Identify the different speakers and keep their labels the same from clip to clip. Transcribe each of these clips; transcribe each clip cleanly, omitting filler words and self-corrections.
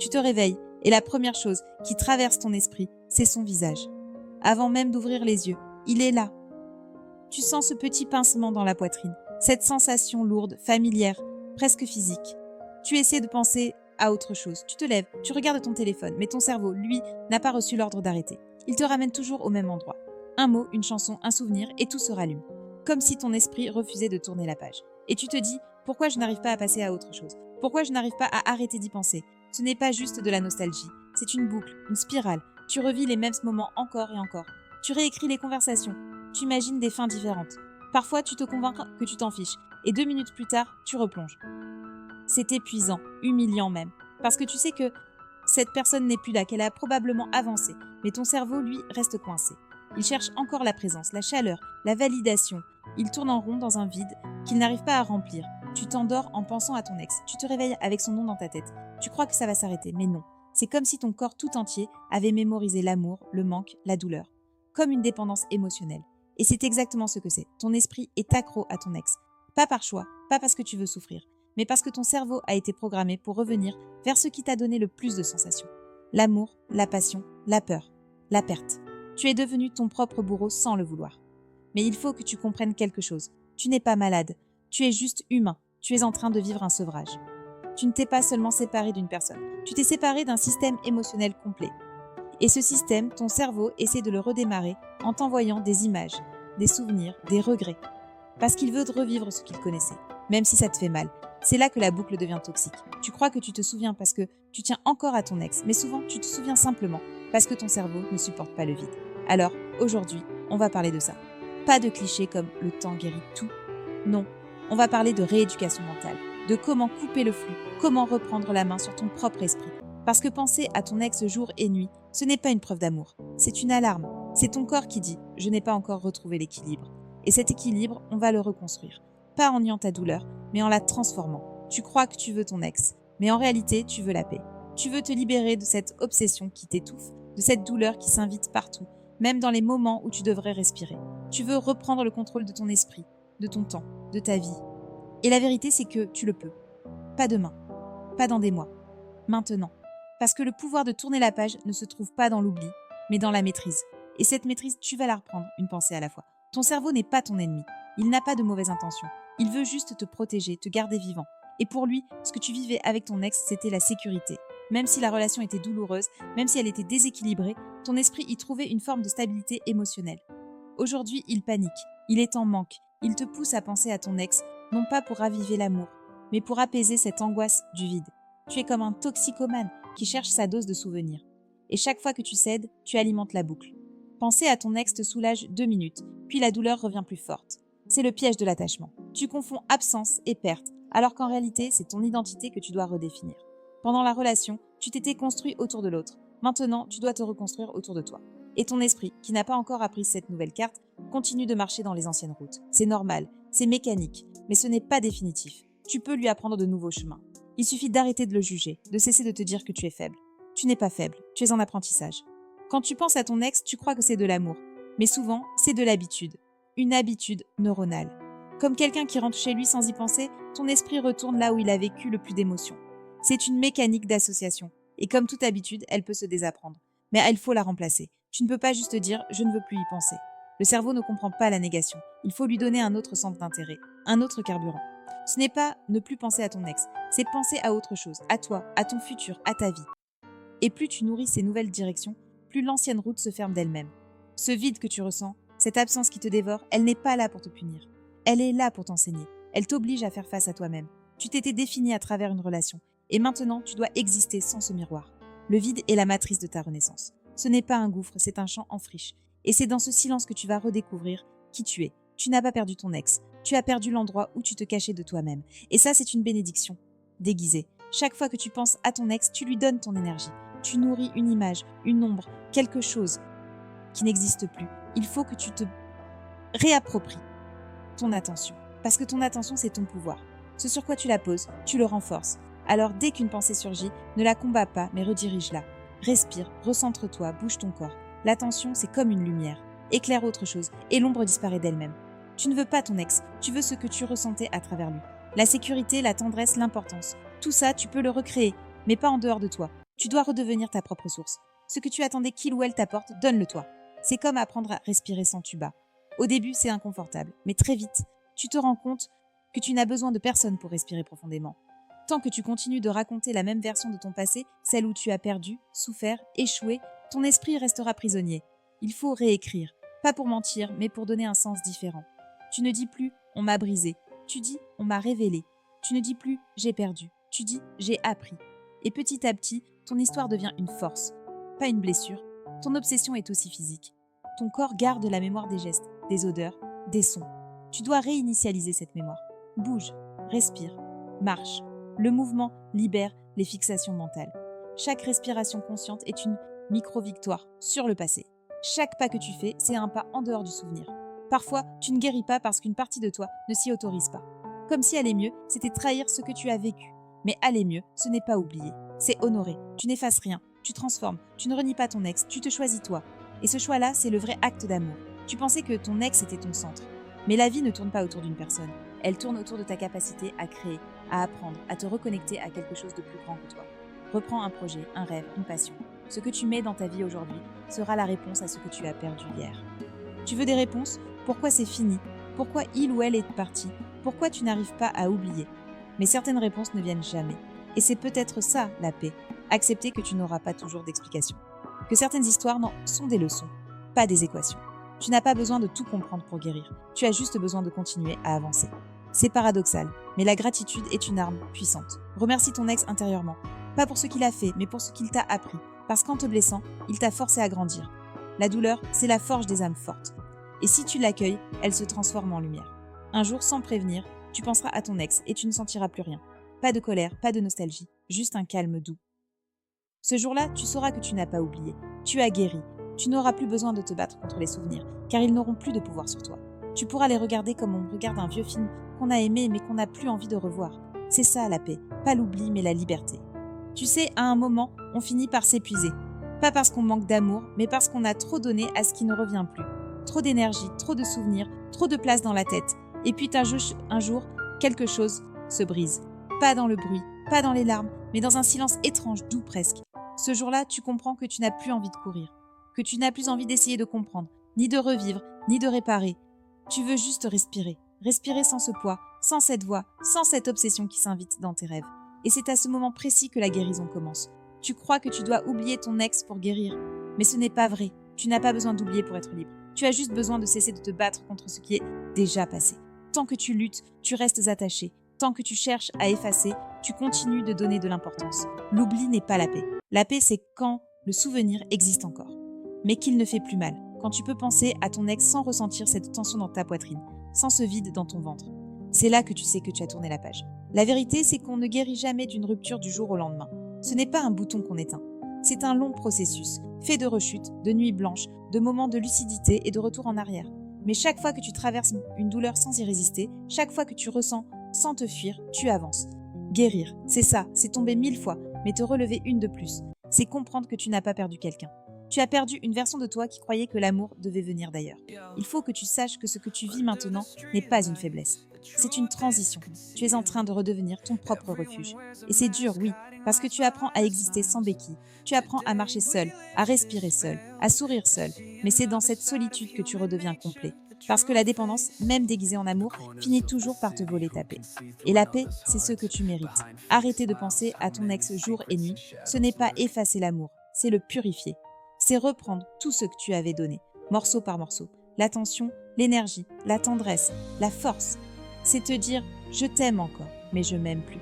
Speaker 1: Tu te réveilles et la première chose qui traverse ton esprit, c'est son visage. Avant même d'ouvrir les yeux, il est là. Tu sens ce petit pincement dans la poitrine, cette sensation lourde, familière, presque physique. Tu essaies de penser à autre chose. Tu te lèves, tu regardes ton téléphone, mais ton cerveau, lui, n'a pas reçu l'ordre d'arrêter. Il te ramène toujours au même endroit. Un mot, une chanson, un souvenir, et tout se rallume. Comme si ton esprit refusait de tourner la page. Et tu te dis, pourquoi je n'arrive pas à passer à autre chose? Pourquoi je n'arrive pas à arrêter d'y penser? Ce n'est pas juste de la nostalgie, c'est une boucle, une spirale. Tu revis les mêmes moments encore et encore. Tu réécris les conversations, tu imagines des fins différentes. Parfois, tu te convaincs que tu t'en fiches, et 2 minutes plus tard, tu replonges. C'est épuisant, humiliant même, parce que tu sais que cette personne n'est plus là, qu'elle a probablement avancé, mais ton cerveau, lui, reste coincé. Il cherche encore la présence, la chaleur, la validation. Il tourne en rond dans un vide qu'il n'arrive pas à remplir. Tu t'endors en pensant à ton ex, tu te réveilles avec son nom dans ta tête. Tu crois que ça va s'arrêter, mais non. C'est comme si ton corps tout entier avait mémorisé l'amour, le manque, la douleur. Comme une dépendance émotionnelle. Et c'est exactement ce que c'est. Ton esprit est accro à ton ex. Pas par choix, pas parce que tu veux souffrir, mais parce que ton cerveau a été programmé pour revenir vers ce qui t'a donné le plus de sensations. L'amour, la passion, la peur, la perte. Tu es devenu ton propre bourreau sans le vouloir. Mais il faut que tu comprennes quelque chose. Tu n'es pas malade. Tu es juste humain. Tu es en train de vivre un sevrage. Tu ne t'es pas seulement séparé d'une personne. Tu t'es séparé d'un système émotionnel complet. Et ce système, ton cerveau essaie de le redémarrer en t'envoyant des images, des souvenirs, des regrets. Parce qu'il veut revivre ce qu'il connaissait, même si ça te fait mal. C'est là que la boucle devient toxique. Tu crois que tu te souviens parce que tu tiens encore à ton ex, mais souvent tu te souviens simplement parce que ton cerveau ne supporte pas le vide. Alors, aujourd'hui, on va parler de ça. Pas de clichés comme « le temps guérit tout ». Non, on va parler de rééducation mentale, de comment couper le flux, comment reprendre la main sur ton propre esprit. Parce que penser à ton ex jour et nuit, ce n'est pas une preuve d'amour, c'est une alarme. C'est ton corps qui dit « je n'ai pas encore retrouvé l'équilibre ». Et cet équilibre, on va le reconstruire. Pas en niant ta douleur, mais en la transformant. Tu crois que tu veux ton ex, mais en réalité, tu veux la paix. Tu veux te libérer de cette obsession qui t'étouffe, de cette douleur qui s'invite partout, même dans les moments où tu devrais respirer. Tu veux reprendre le contrôle de ton esprit, de ton temps, de ta vie. Et la vérité, c'est que tu le peux. Pas demain, pas dans des mois, maintenant. Parce que le pouvoir de tourner la page ne se trouve pas dans l'oubli, mais dans la maîtrise. Et cette maîtrise, tu vas la reprendre, une pensée à la fois. Ton cerveau n'est pas ton ennemi. Il n'a pas de mauvaises intentions. Il veut juste te protéger, te garder vivant. Et pour lui, ce que tu vivais avec ton ex, c'était la sécurité. Même si la relation était douloureuse, même si elle était déséquilibrée, ton esprit y trouvait une forme de stabilité émotionnelle. Aujourd'hui, il panique. Il est en manque. Il te pousse à penser à ton ex, non pas pour raviver l'amour, mais pour apaiser cette angoisse du vide. Tu es comme un toxicomane qui cherche sa dose de souvenirs. Et chaque fois que tu cèdes, tu alimentes la boucle. Penser à ton ex te soulage 2 minutes, puis la douleur revient plus forte. C'est le piège de l'attachement. Tu confonds absence et perte, alors qu'en réalité, c'est ton identité que tu dois redéfinir. Pendant la relation, tu t'étais construit autour de l'autre. Maintenant, tu dois te reconstruire autour de toi. Et ton esprit, qui n'a pas encore appris cette nouvelle carte, continue de marcher dans les anciennes routes. C'est normal, c'est mécanique, mais ce n'est pas définitif. Tu peux lui apprendre de nouveaux chemins. Il suffit d'arrêter de le juger, de cesser de te dire que tu es faible. Tu n'es pas faible, tu es en apprentissage. Quand tu penses à ton ex, tu crois que c'est de l'amour. Mais souvent, c'est de l'habitude. Une habitude neuronale. Comme quelqu'un qui rentre chez lui sans y penser, ton esprit retourne là où il a vécu le plus d'émotions. C'est une mécanique d'association. Et comme toute habitude, elle peut se désapprendre. Mais il faut la remplacer. Tu ne peux pas juste dire « je ne veux plus y penser ». Le cerveau ne comprend pas la négation. Il faut lui donner un autre centre d'intérêt, un autre carburant. Ce n'est pas ne plus penser à ton ex, c'est penser à autre chose, à toi, à ton futur, à ta vie. Et plus tu nourris ces nouvelles directions, plus l'ancienne route se ferme d'elle-même. Ce vide que tu ressens, cette absence qui te dévore, elle n'est pas là pour te punir. Elle est là pour t'enseigner. Elle t'oblige à faire face à toi-même. Tu t'étais défini à travers une relation. Et maintenant, tu dois exister sans ce miroir. Le vide est la matrice de ta renaissance. Ce n'est pas un gouffre, c'est un champ en friche. Et c'est dans ce silence que tu vas redécouvrir qui tu es. Tu n'as pas perdu ton ex. Tu as perdu l'endroit où tu te cachais de toi-même. Et ça, c'est une bénédiction. Déguisée. Chaque fois que tu penses à ton ex, tu lui donnes ton énergie. Tu nourris une image, une ombre, quelque chose qui n'existe plus. Il faut que tu te réappropries ton attention. Parce que ton attention, c'est ton pouvoir. Ce sur quoi tu la poses, tu le renforces. Alors, dès qu'une pensée surgit, ne la combats pas, mais redirige-la. Respire, recentre-toi, bouge ton corps. L'attention, c'est comme une lumière. Éclaire autre chose, et l'ombre disparaît d'elle-même. Tu ne veux pas ton ex, tu veux ce que tu ressentais à travers lui. La sécurité, la tendresse, l'importance. Tout ça, tu peux le recréer, mais pas en dehors de toi. Tu dois redevenir ta propre source. Ce que tu attendais qu'il ou elle t'apporte, donne-le-toi. C'est comme apprendre à respirer sans tuba. Au début, c'est inconfortable, mais très vite, tu te rends compte que tu n'as besoin de personne pour respirer profondément. Tant que tu continues de raconter la même version de ton passé, celle où tu as perdu, souffert, échoué, ton esprit restera prisonnier. Il faut réécrire, pas pour mentir, mais pour donner un sens différent. Tu ne dis plus « on m'a brisé », tu dis « on m'a révélé ». Tu ne dis plus « j'ai perdu », tu dis « j'ai appris ». Et petit à petit, ton histoire devient une force, pas une blessure. Ton obsession est aussi physique. Ton corps garde la mémoire des gestes, des odeurs, des sons. Tu dois réinitialiser cette mémoire. Bouge, respire, marche. Le mouvement libère les fixations mentales. Chaque respiration consciente est une micro-victoire sur le passé. Chaque pas que tu fais, c'est un pas en dehors du souvenir. Parfois, tu ne guéris pas parce qu'une partie de toi ne s'y autorise pas. Comme si aller mieux, c'était trahir ce que tu as vécu. Mais aller mieux, ce n'est pas oublier. C'est honorer. Tu n'effaces rien. Tu transformes. Tu ne renies pas ton ex. Tu te choisis toi. Et ce choix-là, c'est le vrai acte d'amour. Tu pensais que ton ex était ton centre. Mais la vie ne tourne pas autour d'une personne. Elle tourne autour de ta capacité à créer, à apprendre, à te reconnecter à quelque chose de plus grand que toi. Reprends un projet, un rêve, une passion. Ce que tu mets dans ta vie aujourd'hui sera la réponse à ce que tu as perdu hier. Tu veux des réponses? Pourquoi c'est fini? Pourquoi il ou elle est parti? Pourquoi tu n'arrives pas à oublier? Mais certaines réponses ne viennent jamais. Et c'est peut-être ça, la paix. Accepter que tu n'auras pas toujours d'explication. Que certaines histoires sont des leçons, pas des équations. Tu n'as pas besoin de tout comprendre pour guérir. Tu as juste besoin de continuer à avancer. C'est paradoxal, mais la gratitude est une arme puissante. Remercie ton ex intérieurement. Pas pour ce qu'il a fait, mais pour ce qu'il t'a appris. Parce qu'en te blessant, il t'a forcé à grandir. La douleur, c'est la forge des âmes fortes. Et si tu l'accueilles, elle se transforme en lumière. Un jour, sans prévenir, tu penseras à ton ex et tu ne sentiras plus rien. Pas de colère, pas de nostalgie, juste un calme doux. Ce jour-là, tu sauras que tu n'as pas oublié. Tu as guéri. Tu n'auras plus besoin de te battre contre les souvenirs, car ils n'auront plus de pouvoir sur toi. Tu pourras les regarder comme on regarde un vieux film qu'on a aimé mais qu'on n'a plus envie de revoir. C'est ça la paix, pas l'oubli mais la liberté. Tu sais, à un moment, on finit par s'épuiser. Pas parce qu'on manque d'amour, mais parce qu'on a trop donné à ce qui ne revient plus. Trop d'énergie, trop de souvenirs, trop de place dans la tête. Et puis un jour, quelque chose se brise. Pas dans le bruit, pas dans les larmes, mais dans un silence étrange, doux presque. Ce jour-là, tu comprends que tu n'as plus envie de courir, que tu n'as plus envie d'essayer de comprendre, ni de revivre, ni de réparer. Tu veux juste respirer. Respirer sans ce poids, sans cette voix, sans cette obsession qui s'invite dans tes rêves. Et c'est à ce moment précis que la guérison commence. Tu crois que tu dois oublier ton ex pour guérir. Mais ce n'est pas vrai. Tu n'as pas besoin d'oublier pour être libre. Tu as juste besoin de cesser de te battre contre ce qui est déjà passé. Tant que tu luttes, tu restes attaché. Tant que tu cherches à effacer, tu continues de donner de l'importance. L'oubli n'est pas la paix. La paix, c'est quand le souvenir existe encore. Mais qu'il ne fait plus mal. Quand tu peux penser à ton ex sans ressentir cette tension dans ta poitrine, sans ce vide dans ton ventre. C'est là que tu sais que tu as tourné la page. La vérité, c'est qu'on ne guérit jamais d'une rupture du jour au lendemain. Ce n'est pas un bouton qu'on éteint. C'est un long processus, fait de rechutes, de nuits blanches, de moments de lucidité et de retour en arrière. Mais chaque fois que tu traverses une douleur sans y résister, chaque fois que tu ressens sans te fuir, tu avances. Guérir, c'est ça, c'est tomber 1000 fois, mais te relever une de plus. C'est comprendre que tu n'as pas perdu quelqu'un. Tu as perdu une version de toi qui croyait que l'amour devait venir d'ailleurs. Il faut que tu saches que ce que tu vis maintenant n'est pas une faiblesse. C'est une transition. Tu es en train de redevenir ton propre refuge. Et c'est dur, oui, parce que tu apprends à exister sans béquille. Tu apprends à marcher seul, à respirer seul, à sourire seul. Mais c'est dans cette solitude que tu redeviens complet. Parce que la dépendance, même déguisée en amour, finit toujours par te voler ta paix. Et la paix, c'est ce que tu mérites. Arrêter de penser à ton ex jour et nuit. Ce n'est pas effacer l'amour, c'est le purifier. C'est reprendre tout ce que tu avais donné, morceau par morceau. L'attention, l'énergie, la tendresse, la force. C'est te dire « je t'aime encore, mais je m'aime plus ».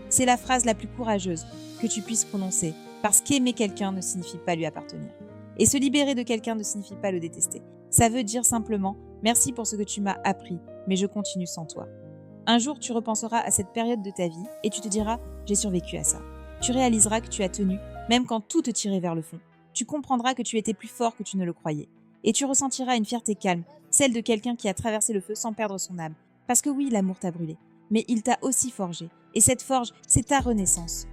Speaker 1: C'est la phrase la plus courageuse que tu puisses prononcer, parce qu'aimer quelqu'un ne signifie pas lui appartenir. Et se libérer de quelqu'un ne signifie pas le détester. Ça veut dire simplement « merci pour ce que tu m'as appris, mais je continue sans toi ». Un jour, tu repenseras à cette période de ta vie et tu te diras « j'ai survécu à ça ». Tu réaliseras que tu as tenu, même quand tout te tirait vers le fond. Tu comprendras que tu étais plus fort que tu ne le croyais. Et tu ressentiras une fierté calme, celle de quelqu'un qui a traversé le feu sans perdre son âme. Parce que oui, l'amour t'a brûlé, mais il t'a aussi forgé. Et cette forge, c'est ta renaissance.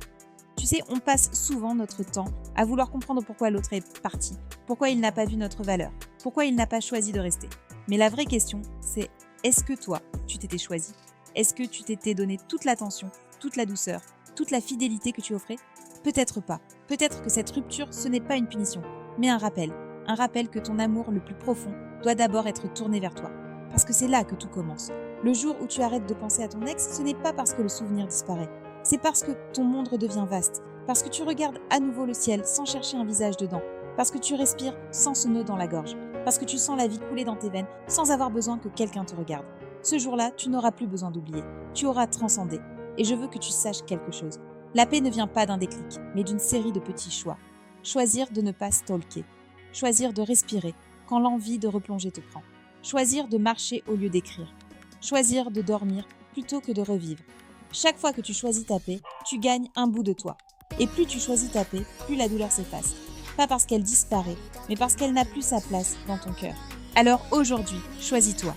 Speaker 1: Tu sais, on passe souvent notre temps à vouloir comprendre pourquoi l'autre est parti, pourquoi il n'a pas vu notre valeur, pourquoi il n'a pas choisi de rester. Mais la vraie question, c'est est-ce que toi, tu t'étais choisi? Est-ce que tu t'étais donné toute l'attention, toute la douceur, toute la fidélité que tu offrais? Peut-être pas. Peut-être que cette rupture, ce n'est pas une punition, mais un rappel que ton amour le plus profond doit d'abord être tourné vers toi. Parce que c'est là que tout commence. Le jour où tu arrêtes de penser à ton ex, ce n'est pas parce que le souvenir disparaît, c'est parce que ton monde redevient vaste, parce que tu regardes à nouveau le ciel sans chercher un visage dedans, parce que tu respires sans ce nœud dans la gorge, parce que tu sens la vie couler dans tes veines sans avoir besoin que quelqu'un te regarde. Ce jour-là, tu n'auras plus besoin d'oublier, tu auras transcendé. Et je veux que tu saches quelque chose. La paix ne vient pas d'un déclic, mais d'une série de petits choix. Choisir de ne pas stalker. Choisir de respirer quand l'envie de replonger te prend. Choisir de marcher au lieu d'écrire. Choisir de dormir plutôt que de revivre. Chaque fois que tu choisis ta paix, tu gagnes un bout de toi. Et plus tu choisis ta paix, plus la douleur s'efface. Pas parce qu'elle disparaît, mais parce qu'elle n'a plus sa place dans ton cœur. Alors aujourd'hui, choisis-toi.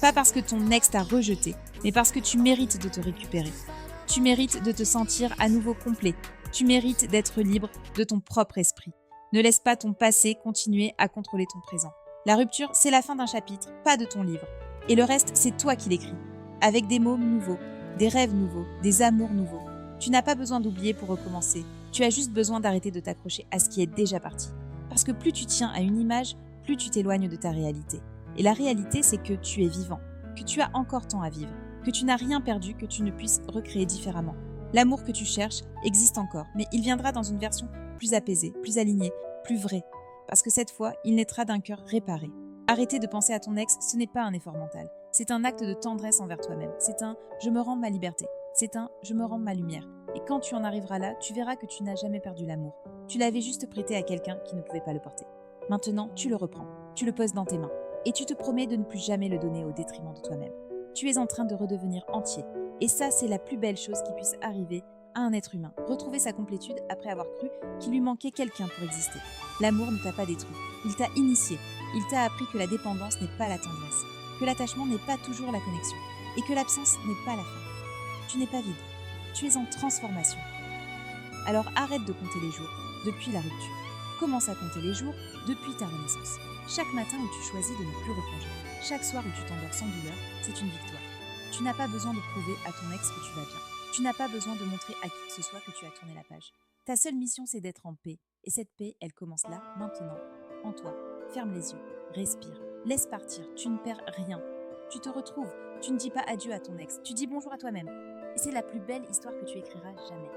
Speaker 1: Pas parce que ton ex t'a rejeté, mais parce que tu mérites de te récupérer. Tu mérites de te sentir à nouveau complet. Tu mérites d'être libre de ton propre esprit. Ne laisse pas ton passé continuer à contrôler ton présent. La rupture, c'est la fin d'un chapitre, pas de ton livre. Et le reste, c'est toi qui l'écris. Avec des mots nouveaux, des rêves nouveaux, des amours nouveaux. Tu n'as pas besoin d'oublier pour recommencer. Tu as juste besoin d'arrêter de t'accrocher à ce qui est déjà parti. Parce que plus tu tiens à une image, plus tu t'éloignes de ta réalité. Et la réalité, c'est que tu es vivant, que tu as encore temps à vivre, que tu n'as rien perdu, que tu ne puisses recréer différemment. L'amour que tu cherches existe encore, mais il viendra dans une version plus apaisée, plus alignée, plus vraie. Parce que cette fois, il naîtra d'un cœur réparé. Arrêter de penser à ton ex, ce n'est pas un effort mental. C'est un acte de tendresse envers toi-même. C'est un « je me rends ma liberté ». C'est un « je me rends ma lumière ». Et quand tu en arriveras là, tu verras que tu n'as jamais perdu l'amour. Tu l'avais juste prêté à quelqu'un qui ne pouvait pas le porter. Maintenant, tu le reprends. Tu le poses dans tes mains. Et tu te promets de ne plus jamais le donner au détriment de toi-même. Tu es en train de redevenir entier. Et ça, c'est la plus belle chose qui puisse arriver à un être humain. Retrouver sa complétude après avoir cru qu'il lui manquait quelqu'un pour exister. L'amour ne t'a pas détruit. Il t'a initié. Il t'a appris que la dépendance n'est pas la tendresse. Que l'attachement n'est pas toujours la connexion. Et que l'absence n'est pas la fin. Tu n'es pas vide. Tu es en transformation. Alors arrête de compter les jours depuis la rupture. Commence à compter les jours depuis ta renaissance. Chaque matin où tu choisis de ne plus replonger, chaque soir où tu t'endors sans douleur, c'est une victoire. Tu n'as pas besoin de prouver à ton ex que tu vas bien. Tu n'as pas besoin de montrer à qui que ce soit que tu as tourné la page. Ta seule mission, c'est d'être en paix. Et cette paix, elle commence là, maintenant, en toi. Ferme les yeux, respire, laisse partir, tu ne perds rien. Tu te retrouves, tu ne dis pas adieu à ton ex, tu dis bonjour à toi-même. Et c'est la plus belle histoire que tu écriras jamais.